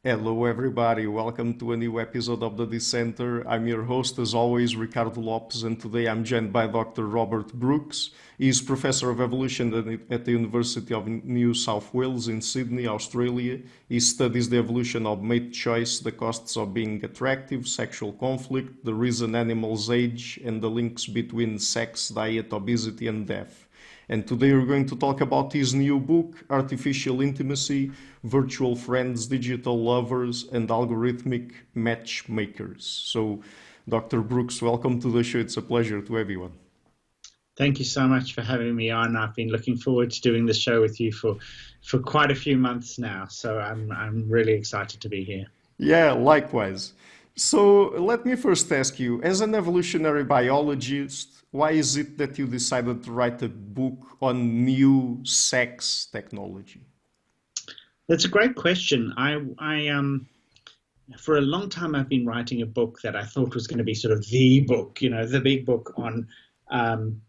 Hello, everybody. Welcome to a new episode of the Dissenter. I'm your host, as always, Ricardo Lopes, and today I'm joined by Dr. Robert Brooks. He's Professor of Evolution at the University of New South Wales in Sydney, Australia. He studies the evolution of mate choice, the costs of being attractive, sexual conflict, the reason animals age, and the links between sex, diet, obesity, and death. And today we're going to talk about his new book, Artificial Intimacy, Virtual Friends, Digital Lovers, and Algorithmic Matchmakers. So, Dr. Brooks, welcome to the show. It's a pleasure to everyone. Thank you so much for having me on. I've been looking forward to doing this show with you for quite a few months now. So I'm really excited to be here. Yeah, likewise. So let me first ask you, as an evolutionary biologist, why is it that you decided to write a book on new sex technology? That's a great question. I for a long time I've been writing a book that I thought was going to be sort of the book, the big book um,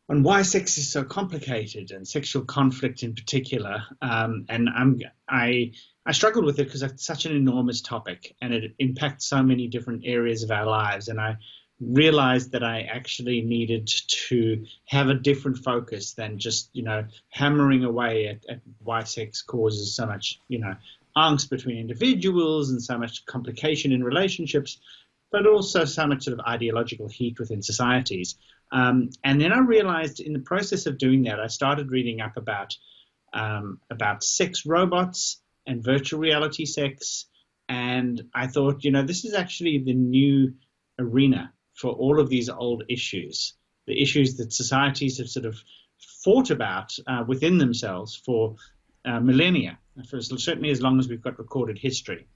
on why sex is so complicated and sexual conflict in particular. I struggled with it because it's such an enormous topic and it impacts so many different areas of our lives. And I realized that I actually needed to have a different focus than just, hammering away at why sex causes so much, angst between individuals and so much complication in relationships, but also so much sort of ideological heat within societies. And then I realized in the process of doing that, I started reading up about sex robots and virtual reality sex. And I thought, this is actually the new arena for all of these old issues, the issues that societies have sort of fought about within themselves for millennia, for certainly as long as we've got recorded history.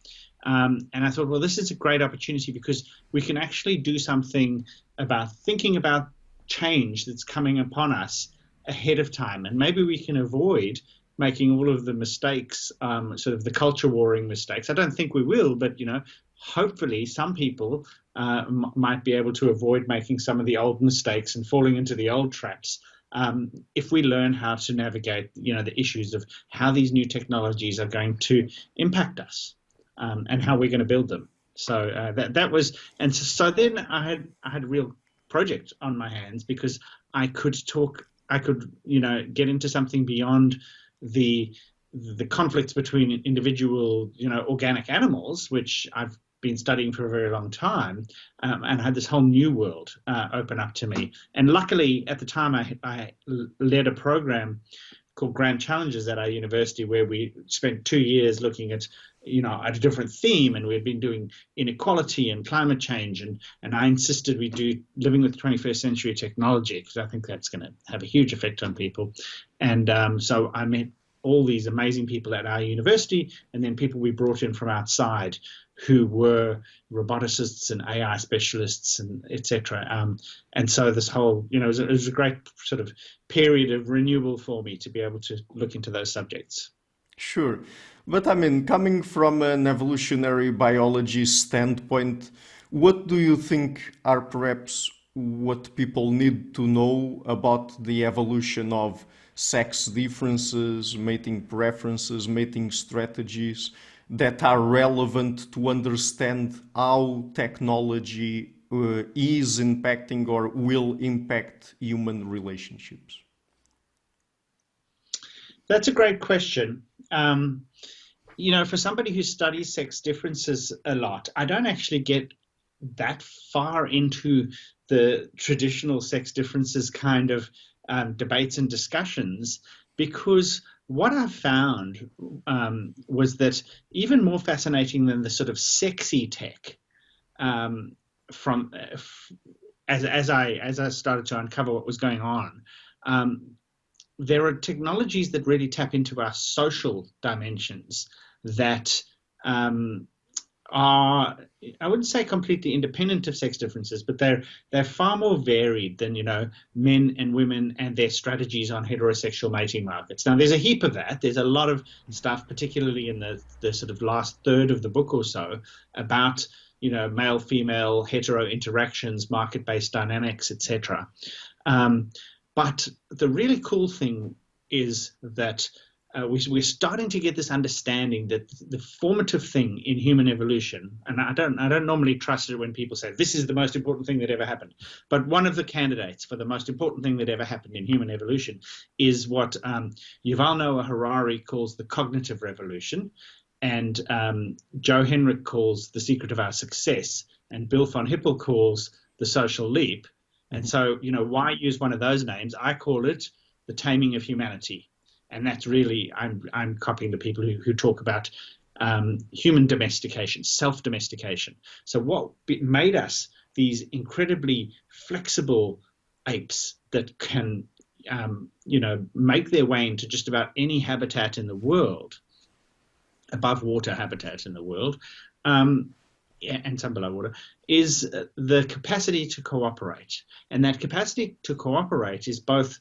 And I thought, well, this is a great opportunity because we can actually do something about thinking about change that's coming upon us ahead of time. And maybe we can avoid making all of the mistakes, sort of the culture warring mistakes. I don't think we will, but, hopefully some people might be able to avoid making some of the old mistakes and falling into the old traps. If we learn how to navigate, the issues of how these new technologies are going to impact us and how we're going to build them. So that was, and so then I had a real project on my hands because I could get into something beyond the conflicts between individual, organic animals, which I've been studying for a very long time, and had this whole new world open up to me. And luckily, at the time, I led a program called Grand Challenges at our university, where we spent 2 years looking at, at a different theme, and we've been doing inequality and climate change, and I insisted we do living with 21st century technology because I think that's going to have a huge effect on people. And so I met all these amazing people at our university, and then people we brought in from outside who were roboticists and AI specialists and etc. And so this whole, it was a great sort of period of renewal for me to be able to look into those subjects. Sure. But I mean, coming from an evolutionary biology standpoint, what do you think are perhaps what people need to know about the evolution of sex differences, mating preferences, mating strategies that are relevant to understand how technology is impacting or will impact human relationships? That's a great question. For somebody who studies sex differences a lot, I don't actually get that far into the traditional sex differences kind of debates and discussions, because what I found was that even more fascinating than the sort of sexy tech, from as I started to uncover what was going on, there are technologies that really tap into our social dimensions that are, I wouldn't say completely independent of sex differences, but they're far more varied than, men and women and their strategies on heterosexual mating markets. Now, there's a heap of that. There's a lot of stuff, particularly in the sort of last third of the book or so, about, male, female, hetero interactions, market-based dynamics, etc. But the really cool thing is that we're starting to get this understanding that the formative thing in human evolution, and I don't normally trust it when people say this is the most important thing that ever happened, but one of the candidates for the most important thing that ever happened in human evolution is what Yuval Noah Harari calls the cognitive revolution, and Joe Henrich calls the secret of our success, and Bill von Hippel calls the social leap. And so, why use one of those names? I call it the taming of humanity. And that's really, I'm copying the people who talk about human domestication, self-domestication. So what made us these incredibly flexible apes that can, make their way into just about any habitat in the world, above water habitat in the world, and some below water, is the capacity to cooperate. And that capacity to cooperate is both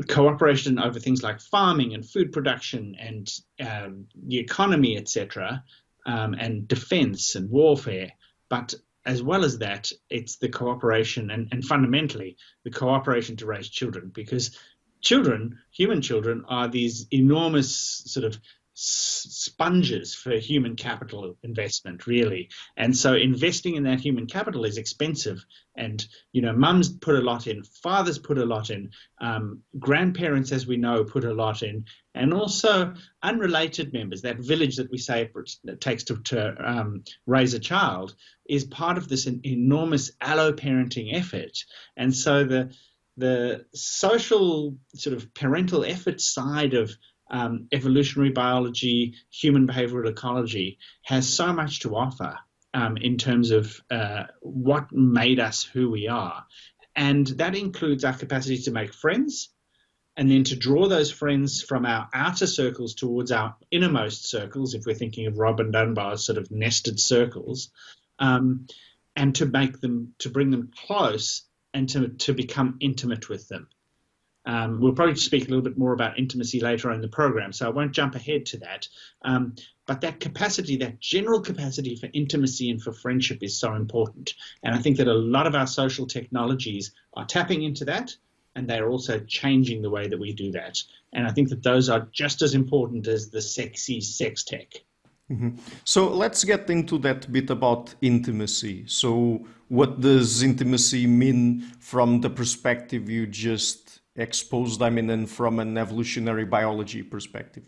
cooperation over things like farming and food production and the economy, etc., and defense and warfare. But as well as that, it's the cooperation and fundamentally the cooperation to raise children, because children, human children, are these enormous sort of sponges for human capital investment, really. And so investing in that human capital is expensive. And, mums put a lot in, fathers put a lot in, grandparents, as we know, put a lot in, and also unrelated members. That village that we say it takes to raise a child is part of this enormous allo-parenting effort. And so the social sort of parental effort side of evolutionary biology, human behavioral ecology has so much to offer in terms of what made us who we are. And that includes our capacity to make friends and then to draw those friends from our outer circles towards our innermost circles, if we're thinking of Robin Dunbar's sort of nested circles, and to bring them close and to become intimate with them. We'll probably speak a little bit more about intimacy later on in the program, so I won't jump ahead to that. But that capacity, that general capacity for intimacy and for friendship is so important. And I think that a lot of our social technologies are tapping into that, and they're also changing the way that we do that. And I think that those are just as important as the sexy sex tech. Mm-hmm. So let's get into that bit about intimacy. So what does intimacy mean from the perspective you just exposed, and from an evolutionary biology perspective?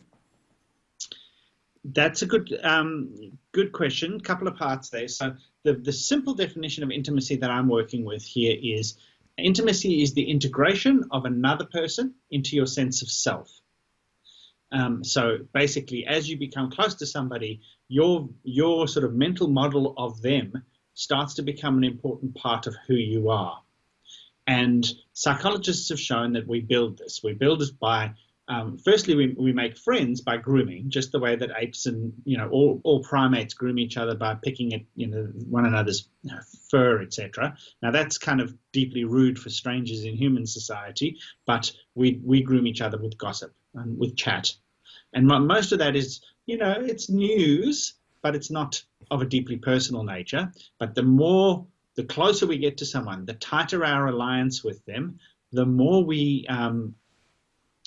That's a good question. Couple of parts there. So the simple definition of intimacy that I'm working with here is intimacy is the integration of another person into your sense of self. So basically, as you become close to somebody, your sort of mental model of them starts to become an important part of who you are. And psychologists have shown that we build this. We build this by, firstly, we make friends by grooming, just the way that apes and, all primates groom each other by picking at, one another's fur, etc. Now, that's kind of deeply rude for strangers in human society, but we groom each other with gossip and with chat. And most of that is, it's news, but it's not of a deeply personal nature. But the closer we get to someone, the tighter our alliance with them, the more we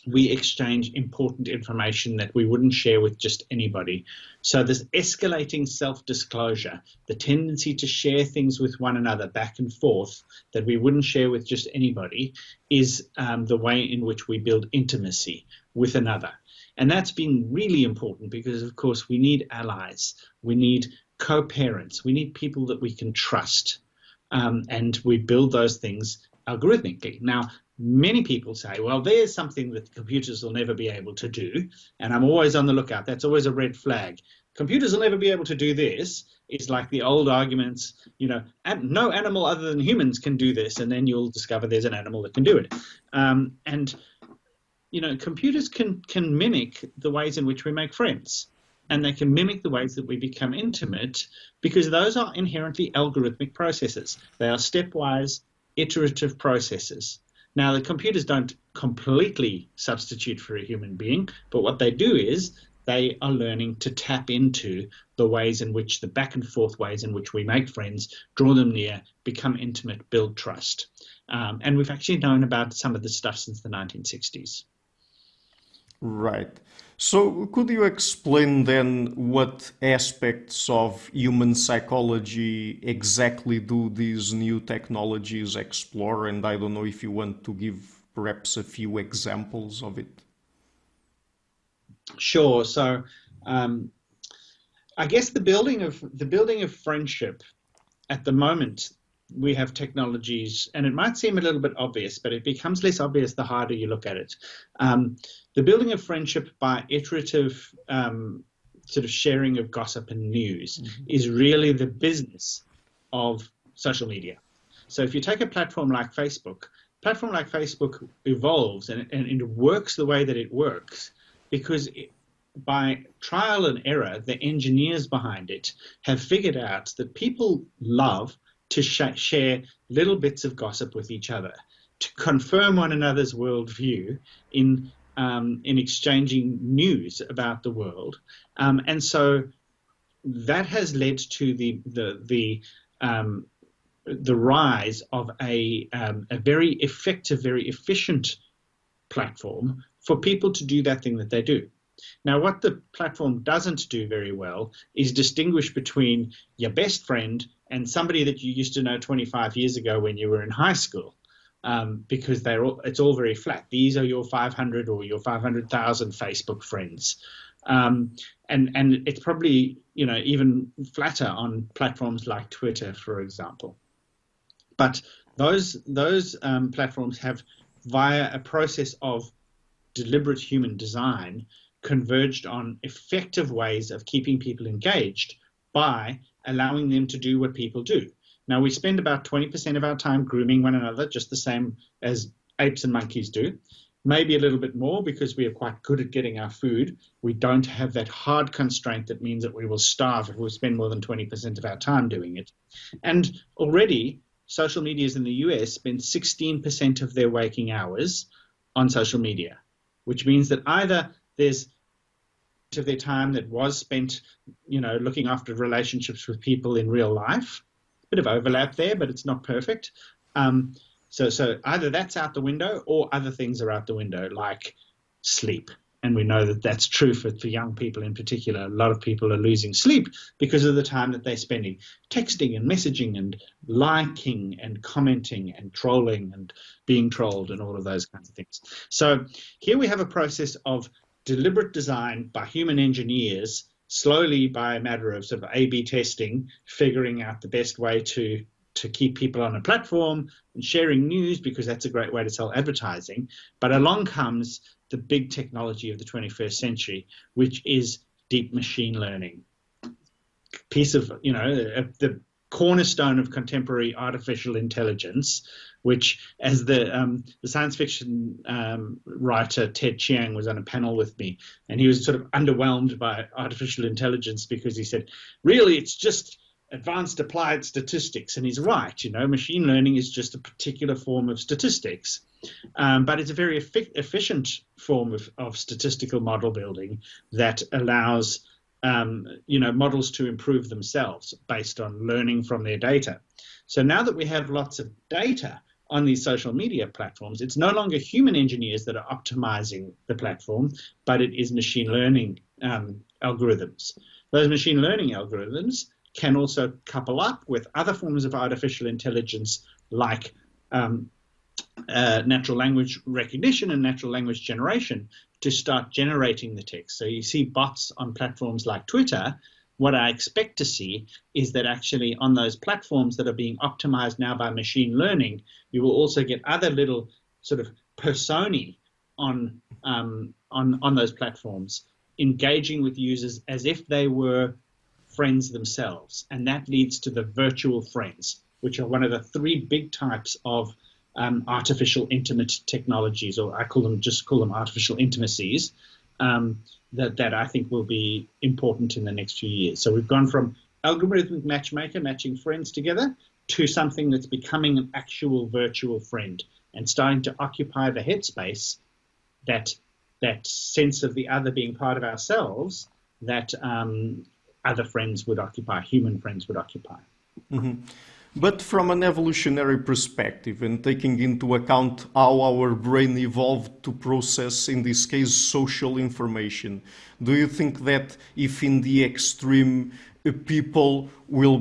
exchange important information that we wouldn't share with just anybody. So this escalating self-disclosure, the tendency to share things with one another back and forth that we wouldn't share with just anybody, is the way in which we build intimacy with another. And that's been really important because, of course, we need allies, we need co-parents, we need people that we can trust. And we build those things algorithmically. Now, many people say, well, there's something that computers will never be able to do. And I'm always on the lookout. That's always a red flag. Computers will never be able to do this. It's like the old arguments, no animal other than humans can do this. And then you'll discover there's an animal that can do it. Computers can mimic the ways in which we make friends. And they can mimic the ways that we become intimate, because those are inherently algorithmic processes. They are stepwise, iterative processes. Now, the computers don't completely substitute for a human being, but what they do is they are learning to tap into the ways in which, the back and forth ways in which we make friends, draw them near, become intimate, build trust. And we've actually known about some of this stuff since the 1960s. Right. So could you explain then what aspects of human psychology exactly do these new technologies explore? And I don't know if you want to give perhaps a few examples of it. Sure. So I guess the building of friendship at the moment, we have technologies, and it might seem a little bit obvious, but it becomes less obvious the harder you look at it. The building of friendship by iterative sort of sharing of gossip and news is really the business of social media. So if you take a platform like Facebook evolves and it works the way that it works because by trial and error, the engineers behind it have figured out that people love to share little bits of gossip with each other, to confirm one another's worldview in exchanging news about the world, and so that has led to the rise of a very effective, very efficient platform for people to do that thing that they do. Now, what the platform doesn't do very well is distinguish between your best friend and somebody that you used to know 25 years ago when you were in high school, because it's all very flat. These are your 500 or your 500,000 Facebook friends. And it's probably, even flatter on platforms like Twitter, for example. But those platforms have, via a process of deliberate human design, converged on effective ways of keeping people engaged by allowing them to do what people do. Now, we spend about 20% of our time grooming one another, just the same as apes and monkeys do. Maybe a little bit more because we are quite good at getting our food. We don't have that hard constraint that means that we will starve if we spend more than 20% of our time doing it. And already, social medias in the US spend 16% of their waking hours on social media, which means that either there's of their time that was spent, looking after relationships with people in real life. Bit of overlap there, but it's not perfect. So either that's out the window or other things are out the window, like sleep. And we know that that's true for young people in particular. A lot of people are losing sleep because of the time that they're spending texting and messaging and liking and commenting and trolling and being trolled and all of those kinds of things. So here we have a process of deliberate design by human engineers, slowly by a matter of sort of A/B testing, figuring out the best way to keep people on a platform and sharing news because that's a great way to sell advertising. But along comes the big technology of the 21st century, which is deep machine learning. Piece of, the cornerstone of contemporary artificial intelligence, which, as the science fiction writer Ted Chiang was on a panel with me, and he was sort of underwhelmed by artificial intelligence because he said, really, it's just advanced applied statistics. And he's right, machine learning is just a particular form of statistics. But it's a very efficient form of statistical model building that allows models to improve themselves based on learning from their data. So now that we have lots of data on these social media platforms, it's no longer human engineers that are optimizing the platform, but it is machine learning algorithms. Those machine learning algorithms can also couple up with other forms of artificial intelligence like natural language recognition and natural language generation to start generating the text. So you see bots on platforms like Twitter. What I expect to see is that actually on those platforms that are being optimized now by machine learning, you will also get other little sort of personae on those platforms engaging with users as if they were friends themselves. And that leads to the virtual friends, which are one of the three big types of artificial intimate technologies, or I call them artificial intimacies, that I think will be important in the next few years. So we've gone from algorithmic matchmaker, matching friends together, to something that's becoming an actual virtual friend and starting to occupy the headspace, that sense of the other being part of ourselves, that other friends would occupy, human friends would occupy. Mm-hmm. But from an evolutionary perspective and taking into account how our brain evolved to process, in this case, social information, do you think that if in the extreme people will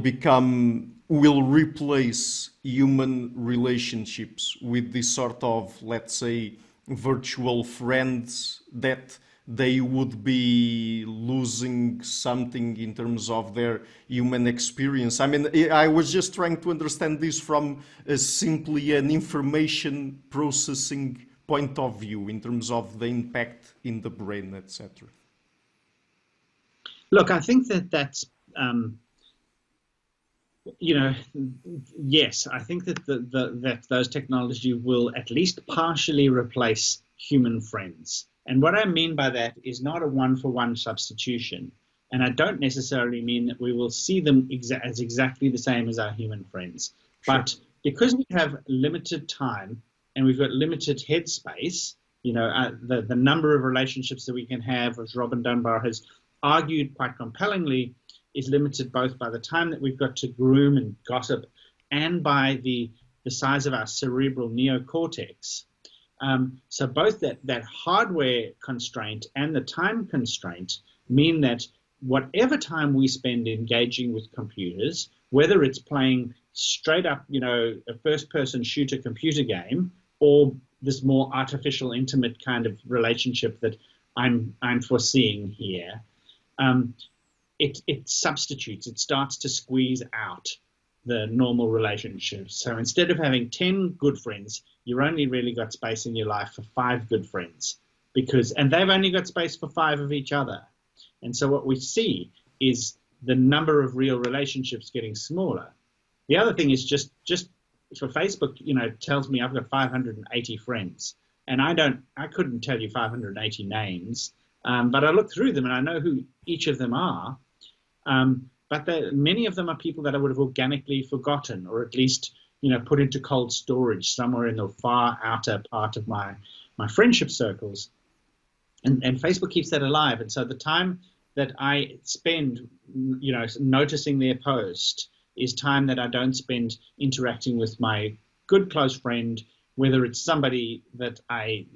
replace human relationships with this sort of, let's say, virtual friends, that they would be losing something in terms of their human experience? I mean, I was just trying to understand this from simply an information processing point of view in terms of the impact in the brain, etc. Look, I think that that's, yes, I think that that those technology will at least partially replace human friends. And what I mean by that is not a one-for-one substitution. And I don't necessarily mean that we will see them as exactly the same as our human friends. Sure. But because we have limited time and we've got limited headspace, the number of relationships that we can have, as Robin Dunbar has argued quite compellingly, is limited both by the time that we've got to groom and gossip and by the size of our cerebral neocortex. So both that hardware constraint and the time constraint mean that whatever time we spend engaging with computers, whether it's playing straight up, a first-person shooter computer game, or this more artificial, intimate kind of relationship that I'm foreseeing here, it substitutes. It starts to squeeze out the normal relationships. So instead of having 10 good friends, you've only really got space in your life for 5 good friends, and they've only got space for 5 of each other. And so what we see is the number of real relationships getting smaller. The other thing is just for Facebook, tells me I've got 580 friends, and I couldn't tell you 580 names, but I look through them and I know who each of them are. But many of them are people that I would have organically forgotten, or at least, put into cold storage somewhere in the far outer part of my friendship circles. And Facebook keeps that alive. And so the time that I spend, noticing their post is time that I don't spend interacting with my good close friend, whether it's somebody that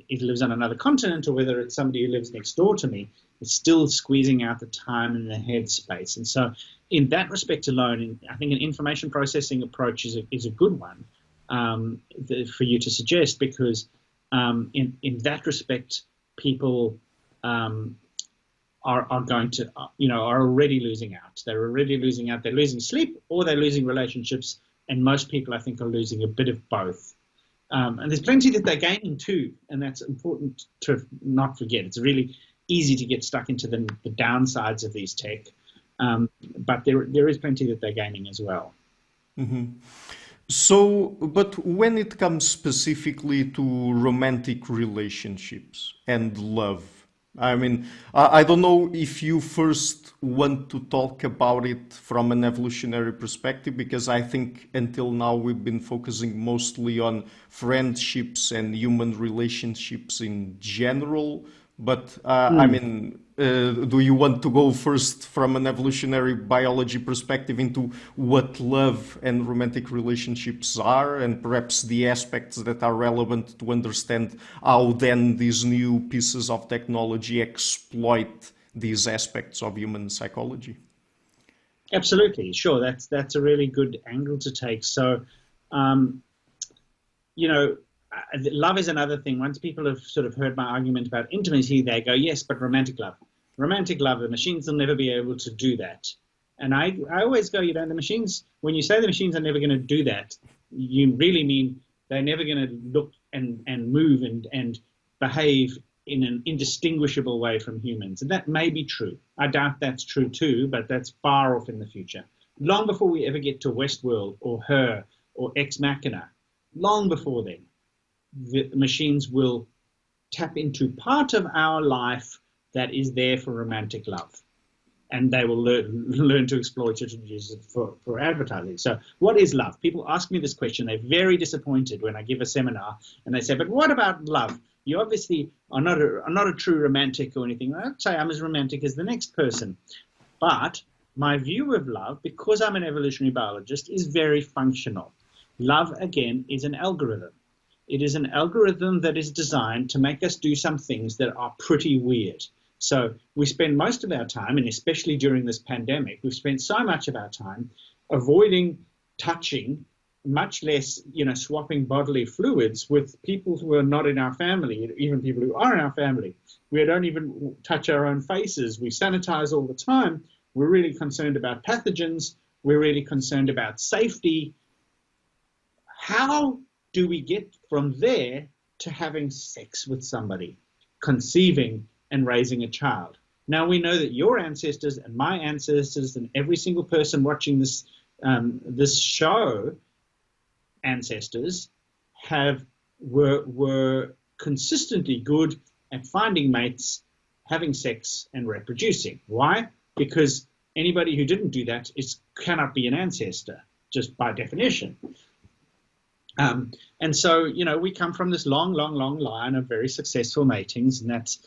lives on another continent or whether it's somebody who lives next door to me. It's still squeezing out the time and the headspace. And so in that respect alone, I think an information processing approach is a good one for you to suggest, because in that respect, people are going to, are already losing out. They're already losing out. They're losing sleep or they're losing relationships. And most people, I think, are losing a bit of both. And there's plenty that they're gaining too. And that's important to not forget. It's really easy to get stuck into the downsides of these tech. But there is plenty that they're gaining as well. Mm-hmm. So, but when it comes specifically to romantic relationships and love, I mean, I don't know if you first want to talk about it from an evolutionary perspective, because I think until now we've been focusing mostly on friendships and human relationships in general. But I mean, do you want to go first from an evolutionary biology perspective into what love and romantic relationships are, and perhaps the aspects that are relevant to understand how then these new pieces of technology exploit these aspects of human psychology? Absolutely, sure. That's a really good angle to take. So, love is another thing. Once people have sort of heard my argument about intimacy, they go, yes, but romantic love. Romantic love, the machines will never be able to do that. And I always go, the machines, when you say the machines are never going to do that, you really mean they're never going to look and move and behave in an indistinguishable way from humans. And that may be true. I doubt that's true too, but that's far off in the future. Long before we ever get to Westworld or Her or Ex Machina, long before then, the machines will tap into part of our life that is there for romantic love, and they will learn to exploit it and use it for advertising. So what is love? People ask me this question. They're very disappointed when I give a seminar and they say, but what about love? You obviously are not a true romantic or anything. I'd say I'm as romantic as the next person. But my view of love, because I'm an evolutionary biologist, is very functional. Love, again, is an algorithm. It is an algorithm that is designed to make us do some things that are pretty weird. So we spend most of our time, and especially during this pandemic, we've spent so much of our time avoiding touching, much less, swapping bodily fluids with people who are not in our family, even people who are in our family. We don't even touch our own faces. We sanitize all the time. We're really concerned about pathogens. We're really concerned about safety. How do we get from there to having sex with somebody, conceiving and raising a child? Now, we know that your ancestors and my ancestors and every single person watching this show, ancestors, were consistently good at finding mates, having sex, and reproducing. Why? Because anybody who didn't do that cannot be an ancestor, just by definition. And so, we come from this long, long, long line of very successful matings, and that's,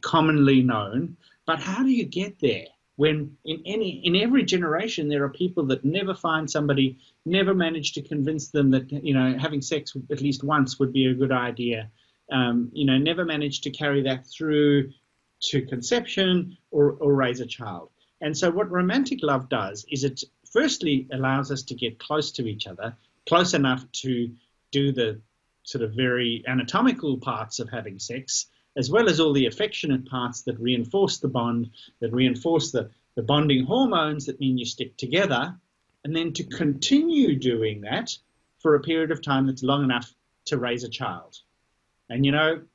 commonly known. But how do you get there when in every generation there are people that never find somebody, never manage to convince them that, having sex at least once would be a good idea, never manage to carry that through to conception or raise a child. And so what romantic love does is it firstly allows us to get close to each other, close enough to do the sort of very anatomical parts of having sex, as well as all the affectionate parts that reinforce the bond, that reinforce the bonding hormones that mean you stick together, and then to continue doing that for a period of time that's long enough to raise a child. And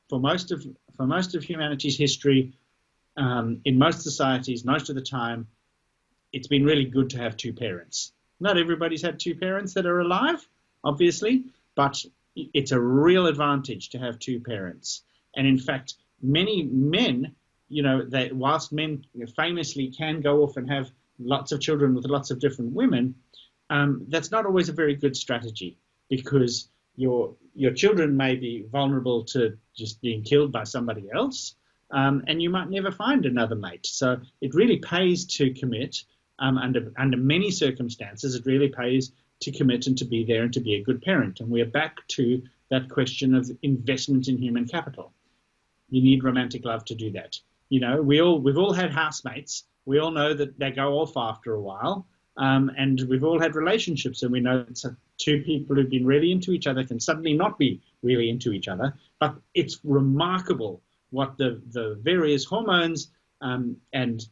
for most of humanity's history, in most societies, most of the time, it's been really good to have two parents. Not everybody's had two parents that are alive, obviously, but it's a real advantage to have two parents. And in fact, many men, whilst men famously can go off and have lots of children with lots of different women, that's not always a very good strategy, because your children may be vulnerable to just being killed by somebody else, and you might never find another mate. So it really pays to commit. Under many circumstances, it really pays to commit and to be there and to be a good parent. And we're back to that question of investment in human capital. You need romantic love to do that. We've all had housemates. We all know that they go off after a while. And we've all had relationships, and we know that two people who've been really into each other can suddenly not be really into each other. But it's remarkable what the various hormones and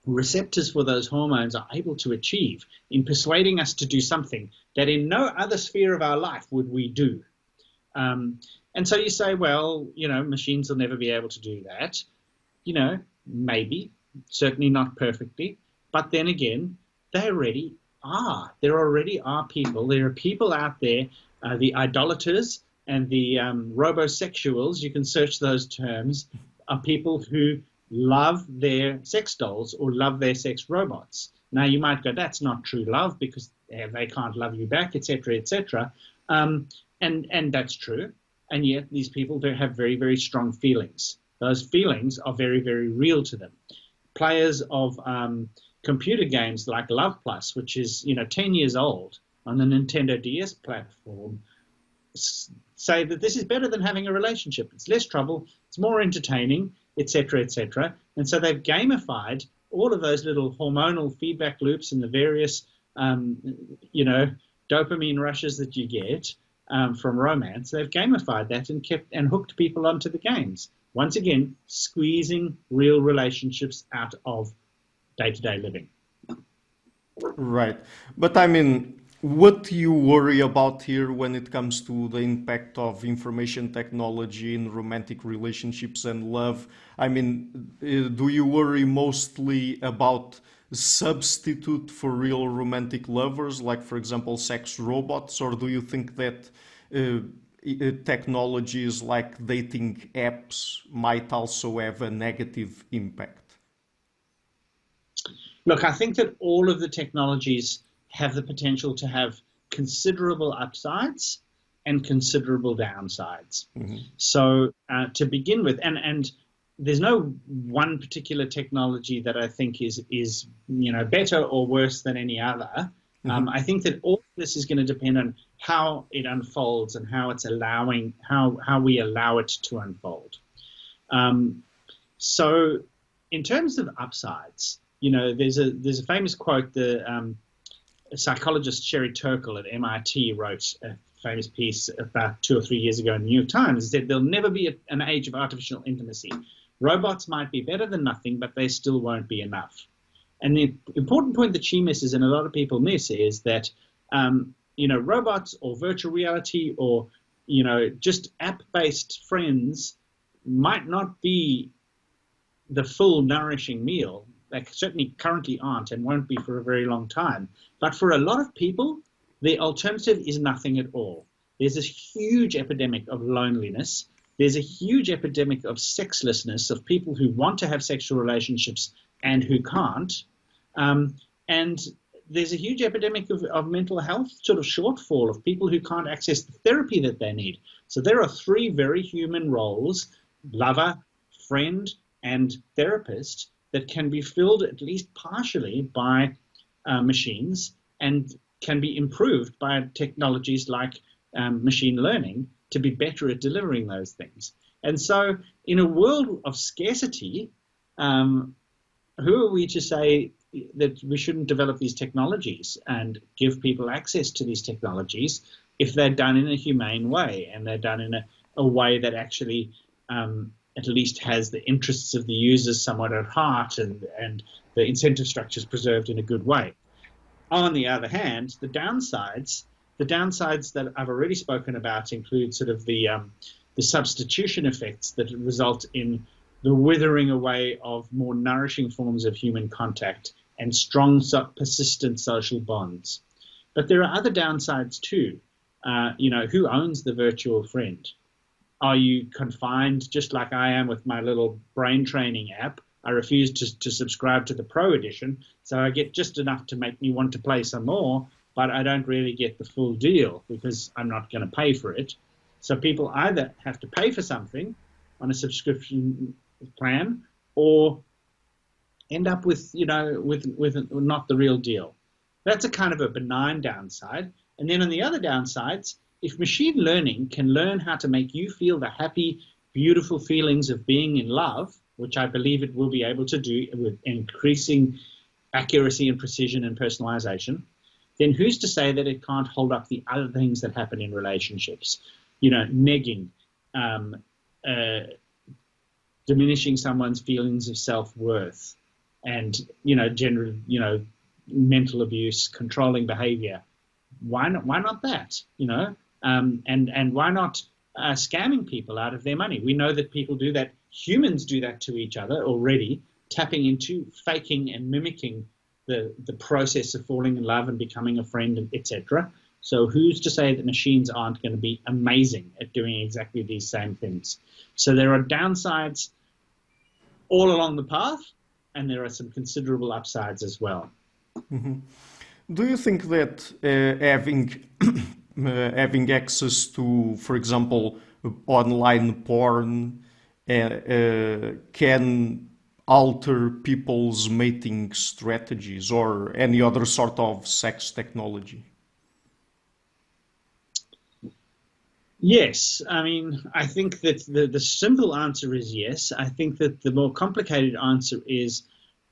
receptors for those hormones are able to achieve in persuading us to do something that in no other sphere of our life would we do. And so you say, well, machines will never be able to do that. Maybe, certainly not perfectly. But then again, they already are. There already are people. There are people out there, the idolaters and the robosexuals, you can search those terms, are people who love their sex dolls or love their sex robots. Now, you might go, that's not true love because they can't love you back, etc., etc. And that's true. And yet these people do have very, very strong feelings. Those feelings are very, very real to them. Players of computer games like Love Plus, which is 10 years old on the Nintendo DS platform, say that this is better than having a relationship. It's less trouble, it's more entertaining, etc., etc. And so they've gamified all of those little hormonal feedback loops and the various, dopamine rushes that you get from romance. They've gamified that and hooked people onto the games. Once again, squeezing real relationships out of day-to-day living. Right. But I mean, what do you worry about here when it comes to the impact of information technology in romantic relationships and love? I mean, do you worry mostly about substitute for real romantic lovers, like, for example, sex robots, or do you think that technologies like dating apps might also have a negative impact? Look, I think that all of the technologies have the potential to have considerable upsides and considerable downsides. Mm-hmm. So to begin with, and there's no one particular technology that I think is better or worse than any other. I think that all of this is going to depend on how it unfolds and how it's how we allow it to unfold. So in terms of upsides, there's a famous quote. The psychologist Sherry Turkle at MIT wrote a famous piece about 2 or 3 years ago in the New York Times. It said there'll never be an age of artificial intimacy. Robots might be better than nothing, but they still won't be enough. And the important point that she misses, and a lot of people miss, is that robots or virtual reality or just app-based friends might not be the full nourishing meal. They certainly currently aren't and won't be for a very long time. But for a lot of people, the alternative is nothing at all. There's this huge epidemic of loneliness. There's a huge epidemic of sexlessness, of people who want to have sexual relationships and who can't. And there's a huge epidemic of mental health sort of shortfall, of people who can't access the therapy that they need. So there are 3 very human roles, lover, friend, and therapist, that can be filled at least partially by machines and can be improved by technologies like machine learning to be better at delivering those things. And so in a world of scarcity, who are we to say that we shouldn't develop these technologies and give people access to these technologies if they're done in a humane way and they're done in a way that actually at least has the interests of the users somewhat at heart and the incentive structures preserved in a good way. On the other hand, the downsides that I've already spoken about include sort of the substitution effects that result in the withering away of more nourishing forms of human contact and strong, persistent social bonds. But there are other downsides too. Who owns the virtual friend? Are you confined, just like I am with my little brain training app? I refuse to subscribe to the Pro Edition, so I get just enough to make me want to play some more, but I don't really get the full deal because I'm not going to pay for it. So people either have to pay for something on a subscription plan or end up with not the real deal. That's a kind of a benign downside. And then on the other downsides, if machine learning can learn how to make you feel the happy, beautiful feelings of being in love, which I believe it will be able to do with increasing accuracy and precision and personalization, then who's to say that it can't hold up the other things that happen in relationships? Negging, diminishing someone's feelings of self-worth, and general, mental abuse, controlling behavior. Why not that? And why not scamming people out of their money? We know that people do that. Humans do that to each other already, tapping into, faking and mimicking the process of falling in love and becoming a friend, etc. So who's to say that machines aren't going to be amazing at doing exactly these same things? So there are downsides all along the path, and there are some considerable upsides as well. Mm-hmm. Do you think that having access to, for example, online porn can alter people's mating strategies or any other sort of sex technology? Yes. I mean, I think that the simple answer is yes. I think that the more complicated answer is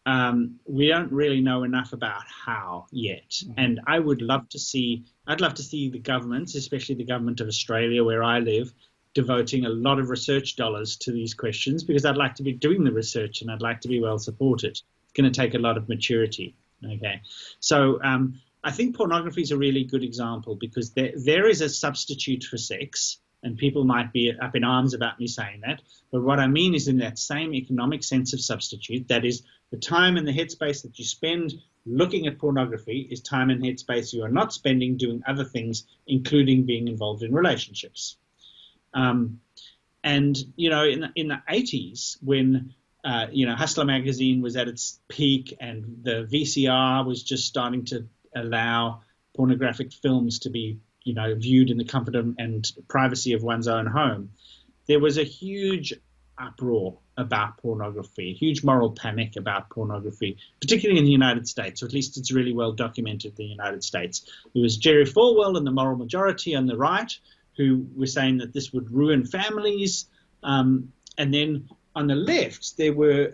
we don't really know enough about how yet. Mm-hmm. And I'd love to see the governments, especially the government of Australia, where I live, devoting a lot of research dollars to these questions, because I'd like to be doing the research and I'd like to be well supported. It's going to take a lot of maturity. Okay. So I think pornography is a really good example, because there is a substitute for sex, and people might be up in arms about me saying that. But what I mean is in that same economic sense of substitute, that is the time and the headspace that you spend looking at pornography is time and headspace you are not spending doing other things, including being involved in relationships. And, in the 80s, when, Hustler magazine was at its peak and the VCR was just starting to allow pornographic films to be, viewed in the comfort and privacy of one's own home, there was a huge uproar about pornography, a huge moral panic about pornography, particularly in the United States, or at least it's really well documented in the United States. There was Jerry Falwell and the moral majority on the right who were saying that this would ruin families. And then on the left, there were,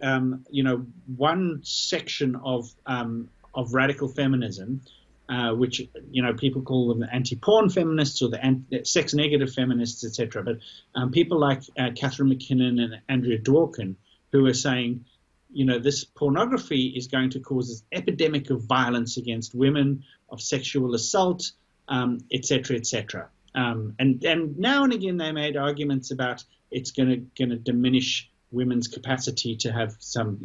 one section of radical feminism, which people call them the anti-porn feminists or the sex-negative feminists, etc. But people like Catherine McKinnon and Andrea Dworkin, who are saying, this pornography is going to cause this epidemic of violence against women, of sexual assault, etc., etc. And now and again they made arguments about it's going to diminish women's capacity to have some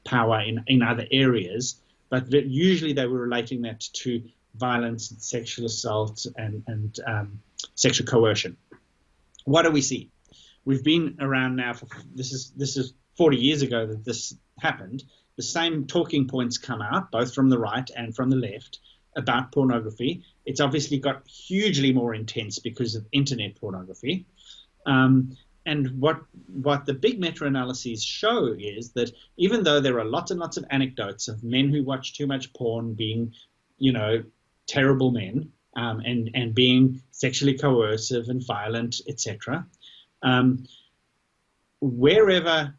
power in other areas, but usually they were relating that to violence and sexual assault and sexual coercion. What do we see? We've been around now for this is 40 years ago that this happened. The same talking points come out both from the right and from the left about pornography. It's obviously got hugely more intense because of internet pornography. And what the big meta-analyses show is that even though there are lots and lots of anecdotes of men who watch too much porn being, terrible men and being sexually coercive and violent, etc., wherever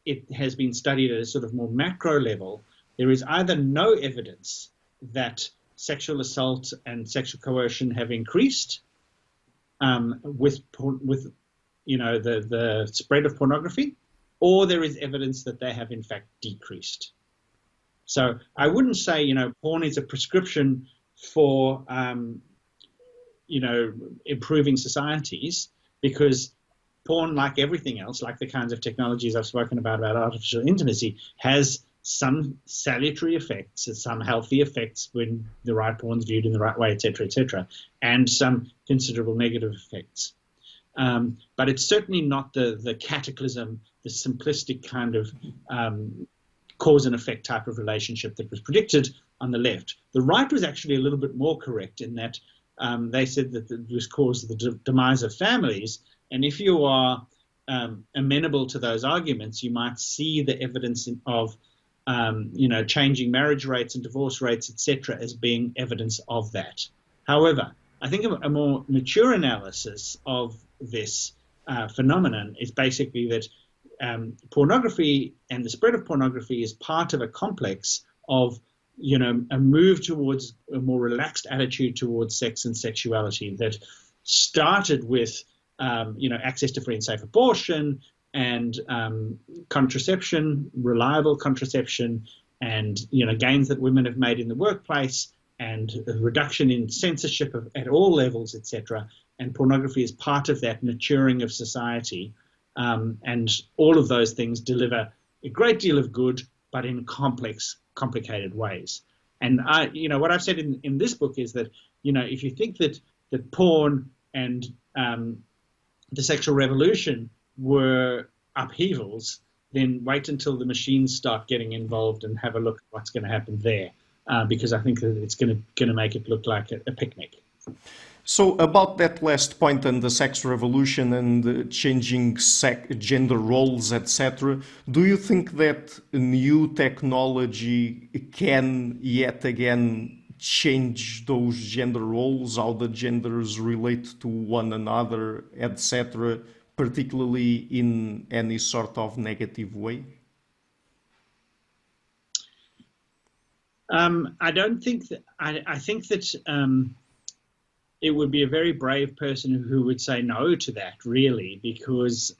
it has been studied at a sort of more macro level, there is either no evidence that sexual assault and sexual coercion have increased with the spread of pornography, or there is evidence that they have in fact decreased. So I wouldn't say, porn is a prescription for, improving societies, because porn, like everything else, like the kinds of technologies I've spoken about artificial intimacy, has some salutary effects, some healthy effects when the right porn's viewed in the right way, etc., and some considerable negative effects. But it's certainly not the cataclysm, the simplistic kind of cause and effect type of relationship that was predicted on the left. The right was actually a little bit more correct in that they said that it was caused the demise of families. And if you are amenable to those arguments, you might see the evidence of changing marriage rates and divorce rates, etc., as being evidence of that. However, I think a more mature analysis of this phenomenon is basically that pornography and the spread of pornography is part of a complex of, a move towards a more relaxed attitude towards sex and sexuality that started with, access to free and safe abortion and contraception, reliable contraception, and, gains that women have made in the workplace, and a reduction in censorship at all levels, etc. And pornography is part of that maturing of society. And all of those things deliver a great deal of good, but in complicated ways. And what I've said in this book is that, if you think that porn and the sexual revolution were upheavals, then wait until the machines start getting involved and have a look at what's going to happen there. Because I think that it's going to make it look like a picnic. So about that last point and the sex revolution and changing gender roles, etc., do you think that new technology can yet again change those gender roles, how the genders relate to one another, etc., particularly in any sort of negative way? I don't think that. I think that it would be a very brave person who would say no to that, really, because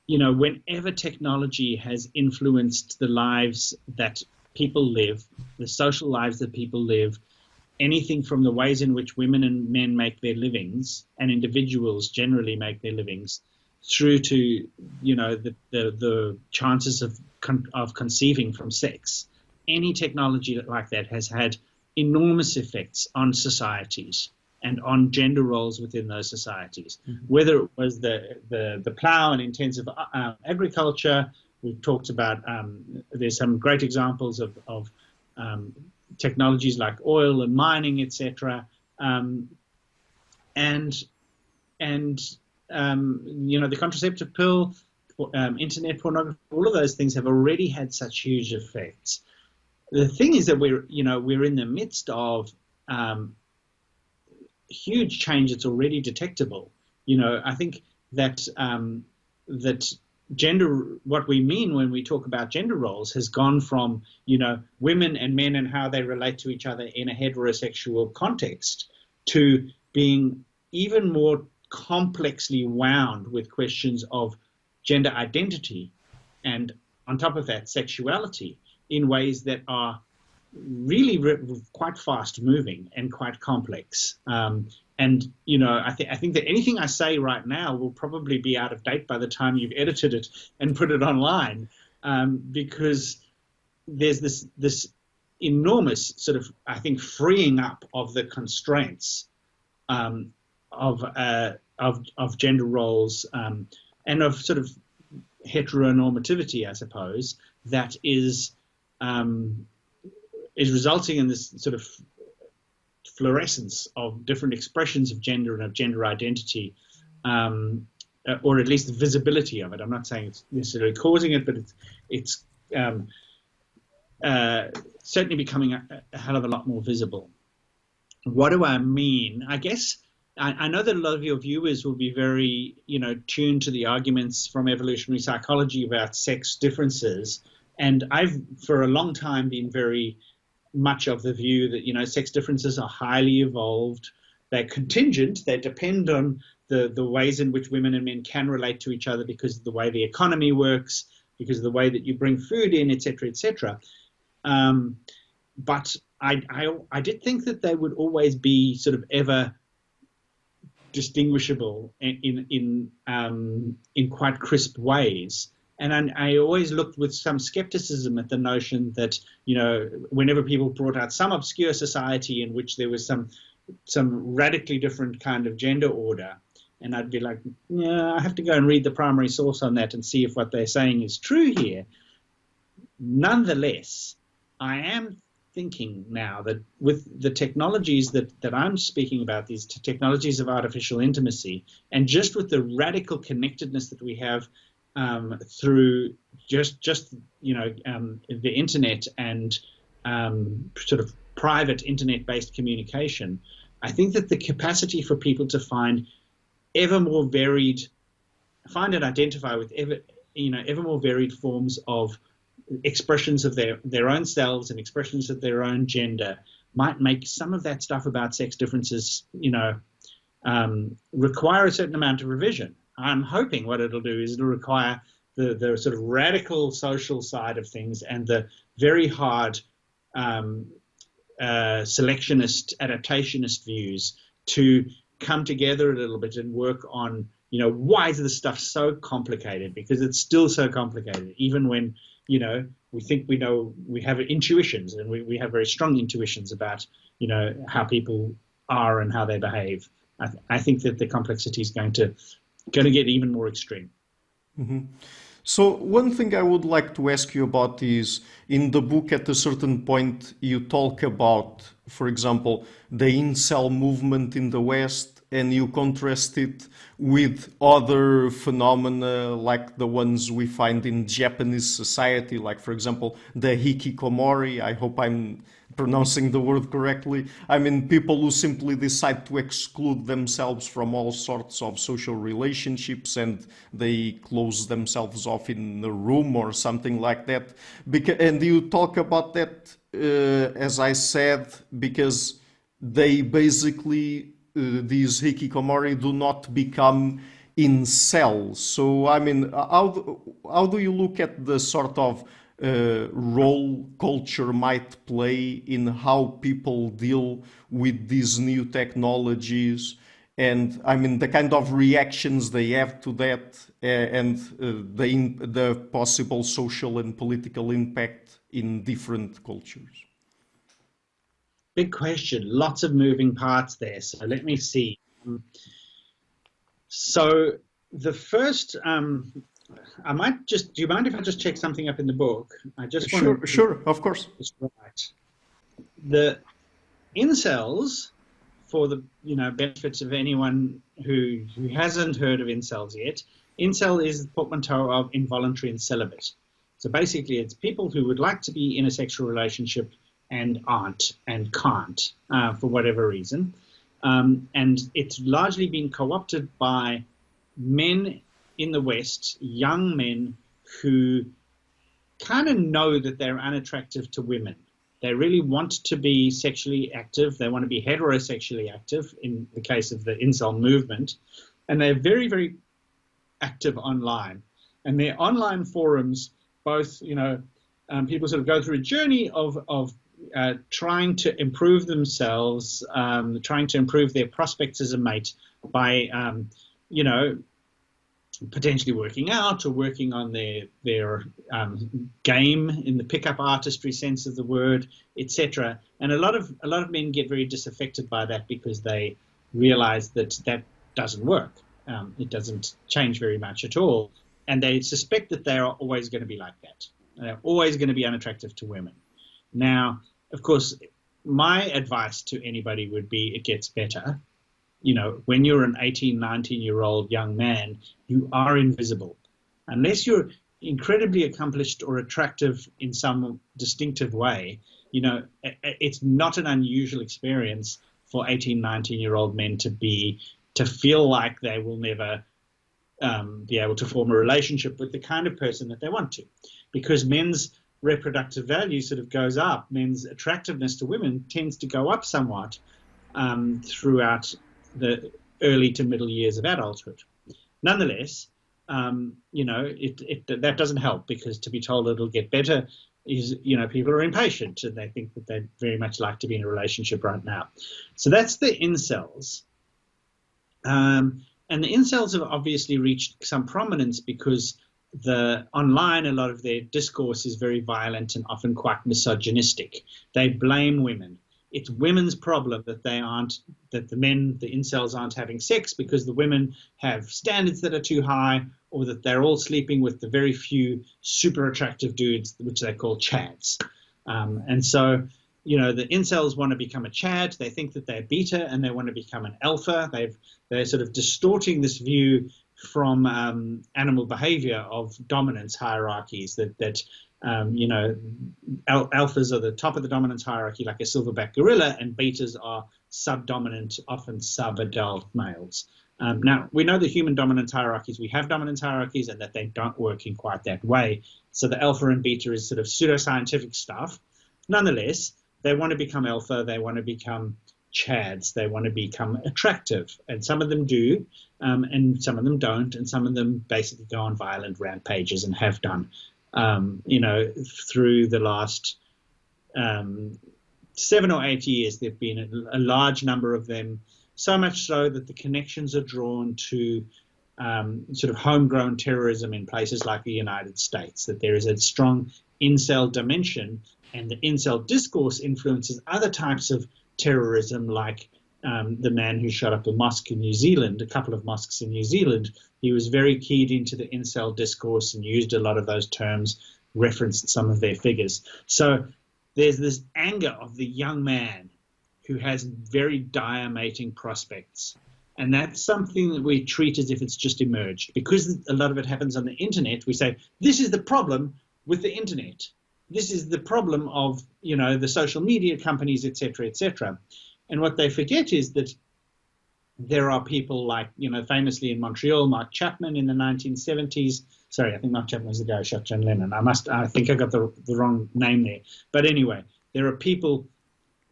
whenever technology has influenced the lives that people live, the social lives that people live, anything from the ways in which women and men make their livings, and individuals generally make their livings, through to the chances of conceiving from sex. Any technology like that has had enormous effects on societies and on gender roles within those societies. Mm-hmm. Whether it was the plow and intensive agriculture, we've talked about, there's some great examples of technologies like oil and mining, etc. The contraceptive pill internet pornography, all of those things have already had such huge effects. The thing is that we're in the midst of huge change that's already detectable. I think that that what we mean when we talk about gender roles has gone from, women and men and how they relate to each other in a heterosexual context to being even more complexly wound with questions of gender identity and, on top of that, sexuality in ways that are really quite fast moving and quite complex. And I think that anything I say right now will probably be out of date by the time you've edited it and put it online, because there's this enormous sort of, I think, freeing up of the constraints of gender roles and of sort of heteronormativity, I suppose, that is resulting in this sort of fluorescence of different expressions of gender and of gender identity, or at least the visibility of it. I'm not saying it's necessarily causing it, but it's certainly becoming a hell of a lot more visible. What do I mean? I guess I know that a lot of your viewers will be very, tuned to the arguments from evolutionary psychology about sex differences. And I've, for a long time, been very much of the view that, sex differences are highly evolved. They're contingent. They depend on the ways in which women and men can relate to each other because of the way the economy works, because of the way that you bring food in, et cetera, et cetera. But I did think that they would always be sort of ever distinguishable in quite crisp ways. And I always looked with some skepticism at the notion that, whenever people brought out some obscure society in which there was some radically different kind of gender order, and I'd be like, yeah, I have to go and read the primary source on that and see if what they're saying is true here. Nonetheless, I am thinking now that with the technologies that I'm speaking about, these technologies of artificial intimacy, and just with the radical connectedness that we have through just the internet and sort of private internet-based communication, I think that the capacity for people to find and identify with ever more varied forms of expressions of their own selves and expressions of their own gender might make some of that stuff about sex differences, require a certain amount of revision. I'm hoping what it'll do is it'll require the sort of radical social side of things and the very hard selectionist, adaptationist views to come together a little bit and work on, why is this stuff so complicated? Because it's still so complicated, even when, we think we know, we have intuitions, and we have very strong intuitions about, how people are and how they behave. I think that the complexity is going to get even more extreme. Mm-hmm. So one thing I would like to ask you about is, in the book at a certain point you talk about, for example, the incel movement in the West, and you contrast it with other phenomena like the ones we find in Japanese society, like, for example, the hikikomori. I hope I'm pronouncing the word correctly. I mean, people who simply decide to exclude themselves from all sorts of social relationships, and they close themselves off in a room or something like that. And you talk about that, as I said, because they basically, these hikikomori do not become incels. So, I mean, how do you look at the sort of role culture might play in how people deal with these new technologies, and I mean the kind of reactions they have to that, and the possible social and political impact in different cultures? Big question, lots of moving parts there. So let me see. So the first, I might just, do you mind if I just check something up in the book? I just want to... Sure, of course. Right. The incels, for the benefits of anyone who hasn't heard of incels yet, Incel is the portmanteau of involuntary and celibate. So basically, it's people who would like to be in a sexual relationship and aren't and can't for whatever reason. And it's largely been co-opted by men in the West, young men who kind of know that they're unattractive to women. They really want to be sexually active. They want to be heterosexually active in the case of the incel movement. And they're very, very active online. And their online forums, both, people sort of go through a journey of trying to improve themselves, trying to improve their prospects as a mate by, potentially working out or working on their game in the pickup artistry sense of the word, etc. And a lot of men get very disaffected by that because they realize that doesn't work. It doesn't change very much at all, and they suspect that they are always going to be like that. They're always going to be unattractive to women. Now, of course, my advice to anybody would be it gets better. When you're an 18, 19-year-old young man, you are invisible. Unless you're incredibly accomplished or attractive in some distinctive way, it's not an unusual experience for 18, 19-year-old men to feel like they will never be able to form a relationship with the kind of person that they want to. Because men's reproductive value sort of goes up. Men's attractiveness to women tends to go up somewhat throughout the early to middle years of adulthood. Nonetheless, that doesn't help, because to be told it'll get better is, people are impatient and they think that they'd very much like to be in a relationship right now. So that's the incels. And the incels have obviously reached some prominence because online, a lot of their discourse is very violent and often quite misogynistic. They blame women. It's women's problem that the incels aren't having sex because the women have standards that are too high, or that they're all sleeping with the very few super attractive dudes, which they call chads. And so, the incels want to become a chad. They think that they're beta and they want to become an alpha. They're sort of distorting this view from animal behavior of dominance hierarchies that alphas are the top of the dominance hierarchy, like a silverback gorilla, and betas are subdominant, often sub-adult males. Now, we know the human dominance hierarchies. We have dominance hierarchies, and that they don't work in quite that way. So the alpha and beta is sort of pseudoscientific stuff. Nonetheless, they want to become alpha. They want to become chads. They want to become attractive, and some of them do, and some of them don't, and some of them basically go on violent rampages and have done. Through the last 7 or 8 years, there have been a large number of them, so much so that the connections are drawn to sort of homegrown terrorism in places like the United States, that there is a strong incel dimension, and the incel discourse influences other types of terrorism, like the man who shot up a mosque in New Zealand, a couple of mosques in New Zealand. He was very keyed into the incel discourse and used a lot of those terms, referenced some of their figures. So there's this anger of the young man who has very dire mating prospects. And that's something that we treat as if it's just emerged. Because a lot of it happens on the internet, we say, this is the problem with the internet. This is the problem of, the social media companies, et cetera, et cetera. And what they forget is that there are people like, famously in Montreal, Mark Chapman in the 1970s. Sorry, I think Mark Chapman was the guy who shot John Lennon. I think I got the wrong name there. But anyway, there are people,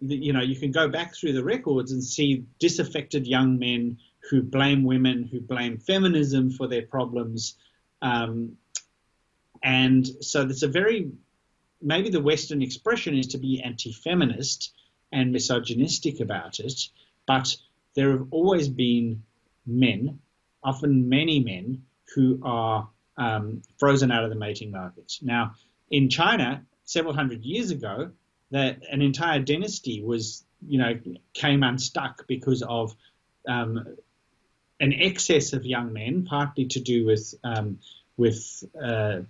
you can go back through the records and see disaffected young men who blame women, who blame feminism for their problems. And so it's maybe the Western expression is to be anti-feminist and misogynistic about it, but there have always been men, often many men, who are frozen out of the mating market. Now, in China, several hundred years ago, that an entire dynasty came unstuck because of an excess of young men, partly to do with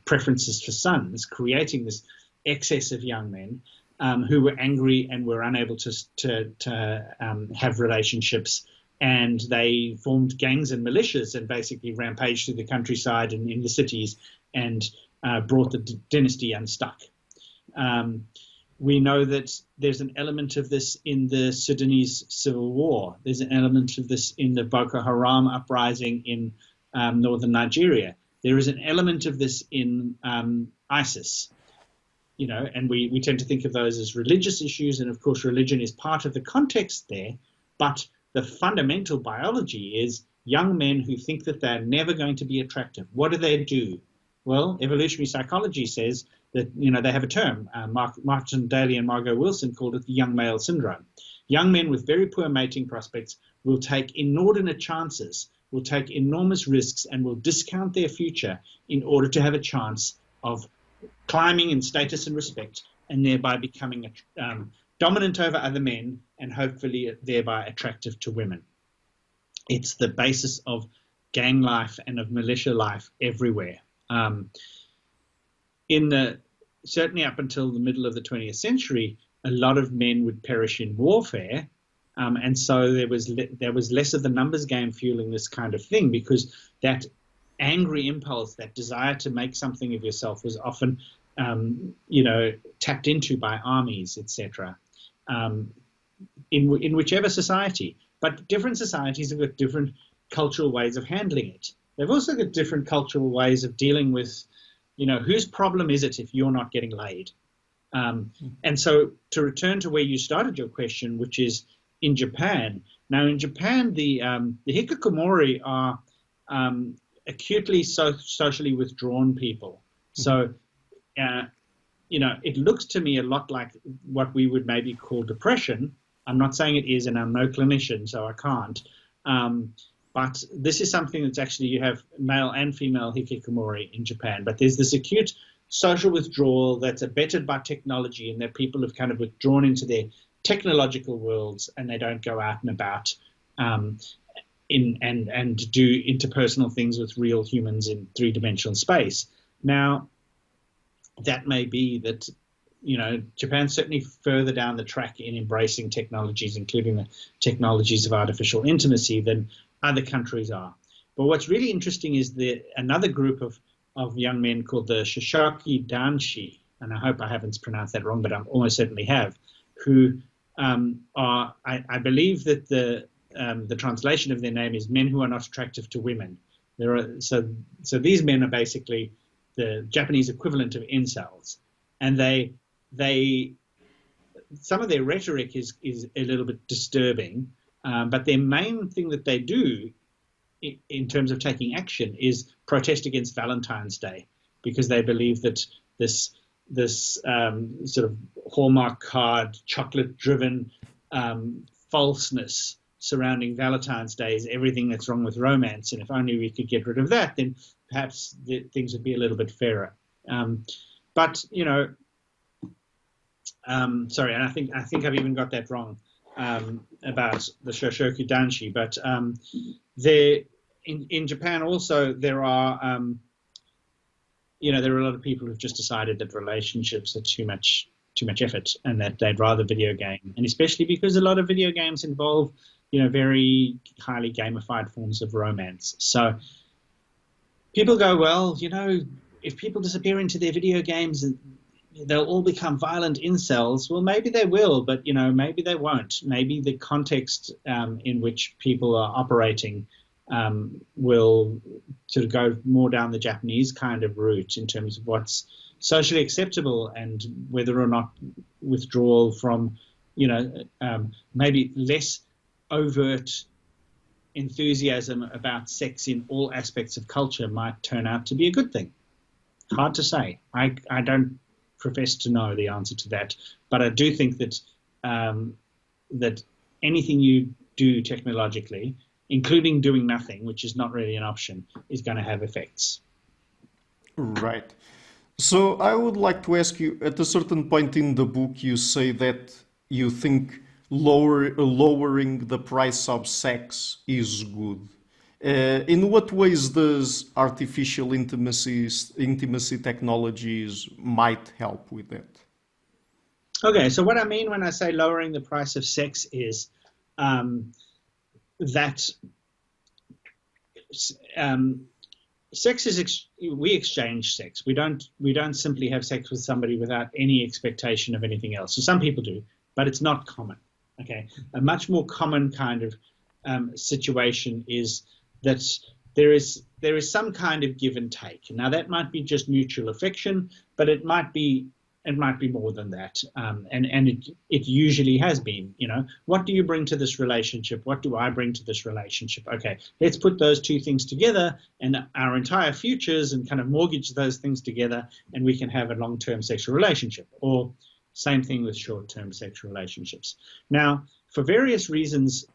preferences for sons, creating this excess of young men who were angry and were unable to have relationships and they formed gangs and militias and basically rampaged through the countryside and in the cities and brought the dynasty unstuck. We know that there's an element of this in the Sudanese civil war. There's an element of this in the Boko Haram uprising in northern Nigeria. There is an element of this in ISIS, and we tend to think of those as religious issues. And of course, religion is part of the context there. But the fundamental biology is young men who think that they're never going to be attractive. What do? Well, evolutionary psychology says that, they have a term. Martin Daly and Margot Wilson called it the young male syndrome. Young men with very poor mating prospects will take inordinate chances, will take enormous risks, and will discount their future in order to have a chance of climbing in status and respect, and thereby becoming dominant over other men and hopefully thereby attractive to women. It's the basis of gang life and of militia life everywhere. Certainly up until the middle of the 20th century, a lot of men would perish in warfare, and so there was less of the numbers game fueling this kind of thing, because that angry impulse, that desire to make something of yourself, was often tapped into by armies, etc. In whichever society. But different societies have got different cultural ways of handling it. They've also got different cultural ways of dealing with, whose problem is it if you're not getting laid? And so to return to where you started your question, which is in Japan. Now, in Japan, the hikikomori are acutely socially withdrawn people. So, it looks to me a lot like what we would maybe call depression. I'm not saying it is, and I'm no clinician, so I can't. But this is something that's actually, you have male and female hikikomori in Japan. But there's this acute social withdrawal that's abetted by technology, and that people have kind of withdrawn into their technological worlds, and they don't go out and about and do interpersonal things with real humans in three-dimensional space. Now, that may be that, Japan's certainly further down the track in embracing technologies, including the technologies of artificial intimacy, than other countries are. But what's really interesting is another group of young men called the Shoshoki Danshi, and I hope I haven't pronounced that wrong, but I almost certainly have, who are, I believe that the translation of their name is men who are not attractive to women. So these men are basically the Japanese equivalent of incels, and some of their rhetoric is a little bit disturbing, but their main thing that they do in terms of taking action is protest against Valentine's Day, because they believe that this sort of Hallmark card, chocolate-driven falseness surrounding Valentine's Day is everything that's wrong with romance, and if only we could get rid of that, then perhaps things would be a little bit fairer. Sorry, and I think I've even got that wrong about the Shoshoku Danshi. But in Japan also there are there are a lot of people who've just decided that relationships are too much effort, and that they'd rather video game, and especially because a lot of video games involve very highly gamified forms of romance. So people go, well, if people disappear into their video games, they'll all become violent incels. Well, maybe they will, but maybe they won't. Maybe the context in which people are operating will sort of go more down the Japanese kind of route in terms of what's socially acceptable, and whether or not withdrawal from maybe less overt enthusiasm about sex in all aspects of culture might turn out to be a good thing. Hard to say. I don't profess to know the answer to that, but I do think that that anything you do technologically, including doing nothing, which is not really an option, is going to have effects. Right. So I would like to ask you, at a certain point in the book, you say that you think lowering the price of sex is good. In what ways does artificial intimacy technologies might help with that? Okay, so what I mean when I say lowering the price of sex is that sex is we exchange sex. We don't simply have sex with somebody without any expectation of anything else. So some people do, but it's not common. Okay, a much more common kind of situation is that there is some kind of give and take. Now that might be just mutual affection, but it might be more than that, and it usually has been. You know, what do you bring to this relationship? What do I bring to this relationship? Okay, let's put those two things together and our entire futures and kind of mortgage those things together, and we can have a long-term sexual relationship. Or same thing with short-term sexual relationships. Now, for various reasons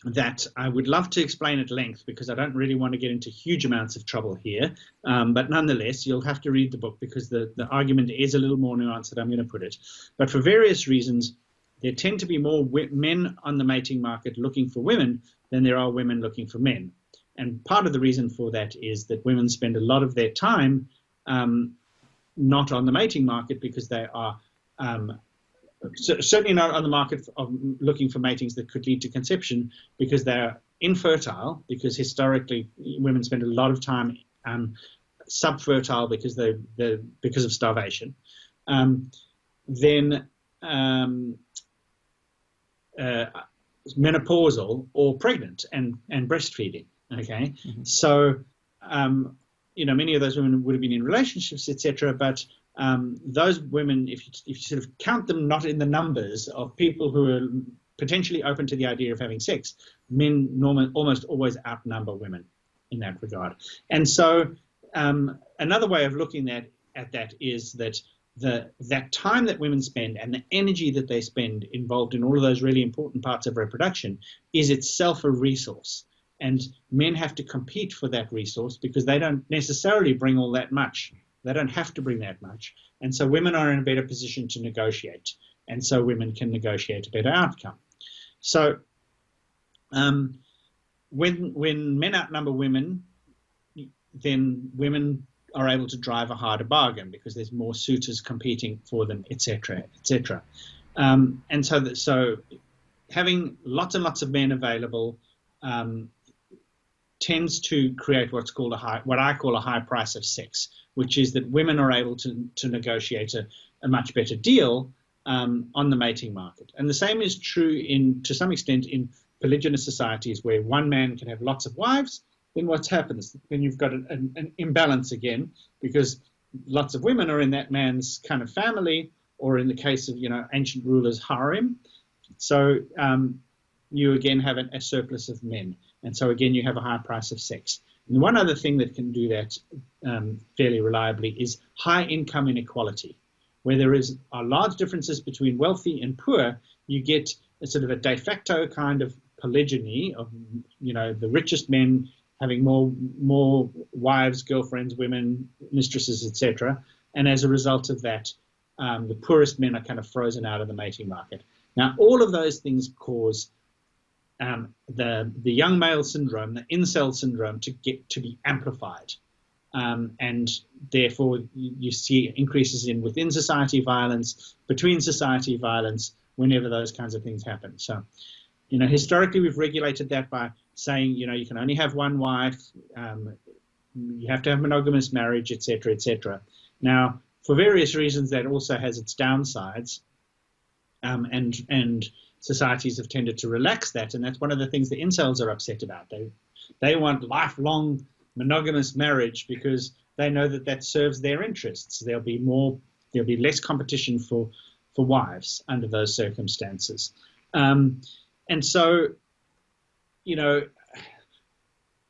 that I would love to explain at length, because I don't really want to get into huge amounts of trouble here, but nonetheless, you'll have to read the book because the argument is a little more nuanced than I'm going to put it. But for various reasons, there tend to be more men on the mating market looking for women than there are women looking for men. And part of the reason for that is that women spend a lot of their time not on the mating market because they are certainly not on the market of looking for matings that could lead to conception, because they're infertile, because historically women spend a lot of time subfertile because of starvation. Then menopausal or pregnant and breastfeeding. Okay, so many of those women would have been in relationships, etc., but those women, if you sort of count them not in the numbers of people who are potentially open to the idea of having sex, men almost always outnumber women in that regard. And so another way of looking at that is that that time that women spend and the energy that they spend involved in all of those really important parts of reproduction is itself a resource. And men have to compete for that resource because they don't necessarily bring all that much. They don't have to bring that much. And so women are in a better position to negotiate. And so women can negotiate a better outcome. So when men outnumber women, then women are able to drive a harder bargain because there's more suitors competing for them, etc., etc. And so having lots and lots of men available tends to create what I call a high price of sex, which is that women are able to negotiate a much better deal on the mating market. And the same is true to some extent in polygynous societies where one man can have lots of wives. Then what happens? Then you've got an imbalance again, because lots of women are in that man's kind of family, or in the case of ancient rulers, harem. So you again have a surplus of men. And so again, you have a high price of sex. And one other thing that can do that fairly reliably is high income inequality. Where there are large differences between wealthy and poor, you get a sort of a de facto kind of polygyny of, the richest men having more wives, girlfriends, women, mistresses, etc. And as a result of that, the poorest men are kind of frozen out of the mating market. Now, all of those things cause the young male syndrome, the incel syndrome, to be amplified, and therefore you see increases in within society violence, between society violence, whenever those kinds of things happen. So, historically we've regulated that by saying, you can only have one wife, you have to have monogamous marriage, etc., etc. Now, for various reasons, that also has its downsides, and societies have tended to relax that, and that's one of the things the incels are upset about. They want lifelong monogamous marriage because they know that serves their interests. There'll be less competition for wives under those circumstances, and so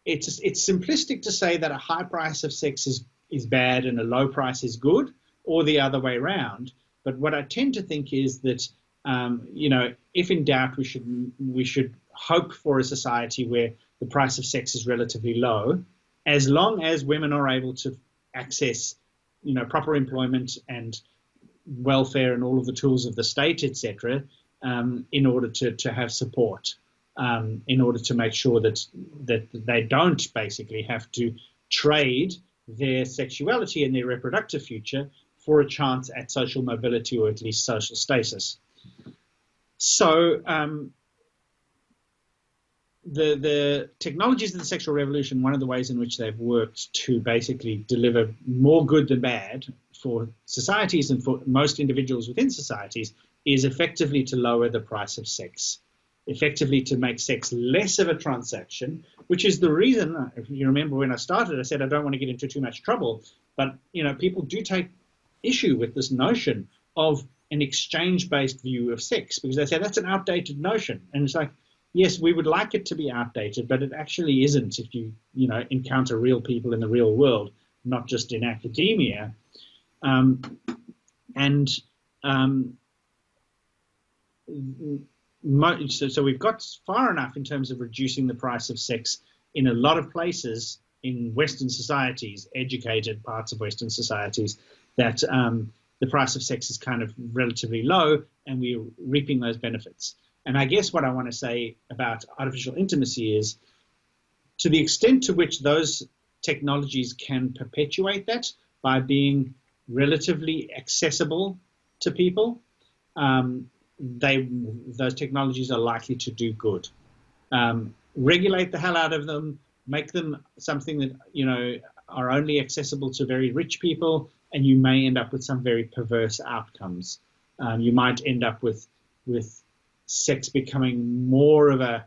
it's simplistic to say that a high price of sex is bad and a low price is good, or the other way around. But what I tend to think is that if in doubt, we should hope for a society where the price of sex is relatively low, as long as women are able to access, proper employment and welfare and all of the tools of the state, etc., in order to have support, in order to make sure that they don't basically have to trade their sexuality and their reproductive future for a chance at social mobility or at least social status. So the technologies of the sexual revolution, one of the ways in which they've worked to basically deliver more good than bad for societies and for most individuals within societies is effectively to lower the price of sex, effectively to make sex less of a transaction, which is the reason, if you remember when I started, I said I don't want to get into too much trouble, but people do take issue with this notion of an exchange-based view of sex, because they say that's an outdated notion. And it's like, yes, we would like it to be outdated, but it actually isn't if you encounter real people in the real world, not just in academia. So we've got far enough in terms of reducing the price of sex in a lot of places in Western societies, educated parts of Western societies, that the price of sex is kind of relatively low, and we're reaping those benefits. And I guess what I want to say about artificial intimacy is, to the extent to which those technologies can perpetuate that by being relatively accessible to people, those technologies are likely to do good. Regulate the hell out of them, make them something that are only accessible to very rich people, and you may end up with some very perverse outcomes. You might end up with sex becoming more of a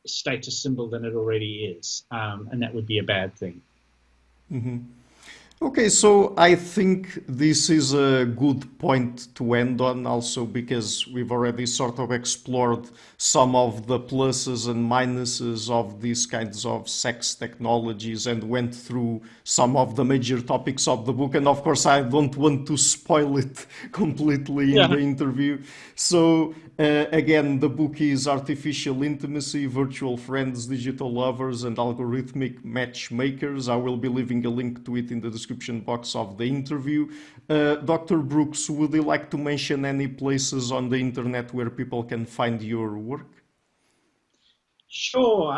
status symbol than it already is, and that would be a bad thing. Mm-hmm. Okay, so I think this is a good point to end on also, because we've already sort of explored some of the pluses and minuses of these kinds of sex technologies and went through some of the major topics of the book. And of course, I don't want to spoil it completely in the interview. So again, the book is Artificial Intimacy, Virtual Friends, Digital Lovers, and Algorithmic Matchmakers. I will be leaving a link to it in the description box of the interview. Dr. Brooks, would you like to mention any places on the internet where people can find your work? Sure.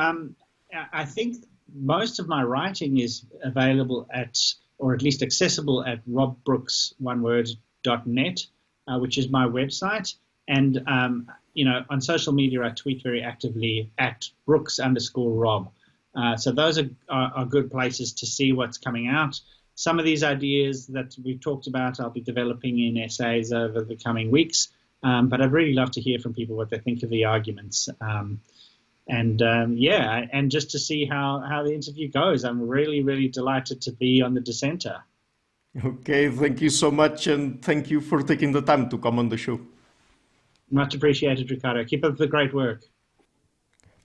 I think most of my writing is available at, or at least accessible at, robbrooks.net, which is my website. And, on social media, I tweet very actively at Brooks_Rob. So those are good places to see what's coming out. Some of these ideas that we've talked about, I'll be developing in essays over the coming weeks. But I'd really love to hear from people what they think of the arguments. And just to see how the interview goes. I'm really, really delighted to be on the Dissenter. Okay, thank you so much, and thank you for taking the time to come on the show. Much appreciated, Ricardo. Keep up the great work.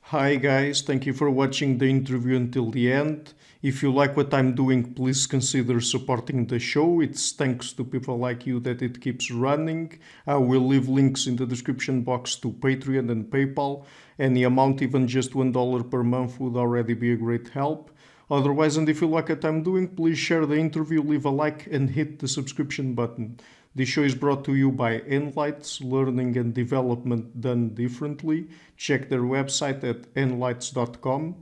Hi guys, thank you for watching the interview until the end. If you like what I'm doing, please consider supporting the show. It's thanks to people like you that it keeps running. I will leave links in the description box to Patreon and PayPal. Any amount, even just $1 per month, would already be a great help. Otherwise, and if you like what I'm doing, please share the interview, leave a like, and hit the subscription button. This show is brought to you by Enlights, learning and development done differently. Check their website at enlights.com.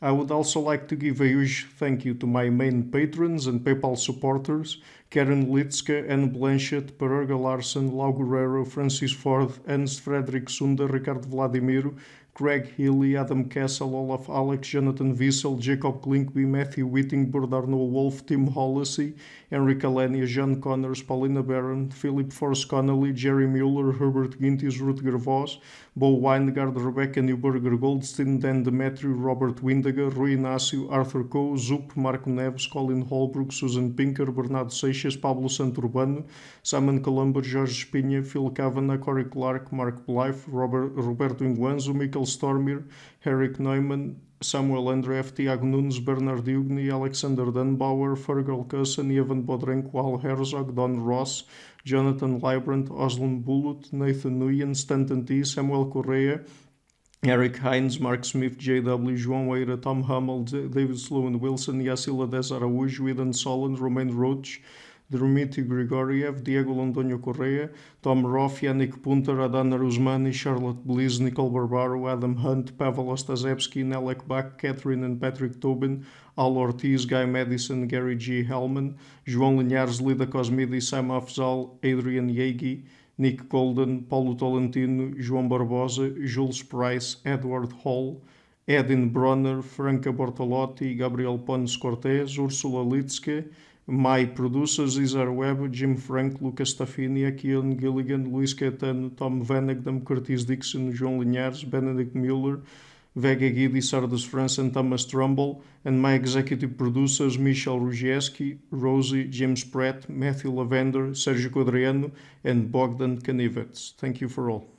I would also like to give a huge thank you to my main patrons and PayPal supporters: Karen Litska, Anne Blanchett, Parerga Larsen, Lau Guerrero, Francis Ford, Ernst Frederick Sunder, Ricardo Vladimiro, Craig Healy, Adam Kessel, Olaf Alex, Jonathan Wiesel, Jacob Klinkby, Matthew Whittingburg, Arnold Wolf, Tim Hollacy, Enrique Alenia, John Connors, Paulina Barron, Philip Force Connolly, Jerry Mueller, Herbert Gintis, Rutger Vos, Bo Weingard, Rebecca Newberger Goldstein, Dan Demetrio, Robert Windiger, Rui Inácio, Arthur Coe, Zup, Marco Neves, Colin Holbrook, Susan Pinker, Bernardo Seixas, Pablo Santurbano, Simon Colombo, Jorge Espinha, Phil Kavanagh, Corey Clark, Mark Blythe, Roberto Inguanzo, Michael Stormir, Eric Neumann, Samuel Andreff, Tiago Nunes, Bernard Ugni, Alexander Dunbauer, Fergal Cusson, Evan Bodrenko, Al Herzog, Don Ross, Jonathan Librand, Oslan Bullitt, Nathan Nguyen, Stanton T, Samuel Correa, Eric Hines, Mark Smith, J.W., João Eira, Tom Hummel, David Sloan Wilson, Yacila Des Araújo, Eden Solon, Romain Roach, Dmitry Grigoriev, Diego Londoño Correa, Tom Roth, Yannick Punter, Adana Rusmani, Charlotte Bliss, Nicole Barbaro, Adam Hunt, Pavel Ostazewski, Nelek Bach, Catherine and Patrick Tobin, Al Ortiz, Guy Madison, Gary G. Hellman, João Linhares, Lida Cosmidi, Sam Afzal, Adrian Yegi, Nick Golden, Paulo Tolentino, João Barbosa, Jules Price, Edward Hall, Edin Bronner, Franca Bortolotti, Gabriel Pons Cortez, Ursula Litzke. My producers, Isar Webb, Jim Frank, Lucas Staffini, Kian Gilligan, Luís Caetano, Tom Vanagdam, Curtis Dixon, João Linhares, Benedict Mueller, Vega Guidi, Sardas France, and Thomas Trumbull, and my executive producers, Michel Rugieski, Rosie, James Pratt, Matthew Lavender, Sergio Quadriano, and Bogdan Kanivets. Thank you for all.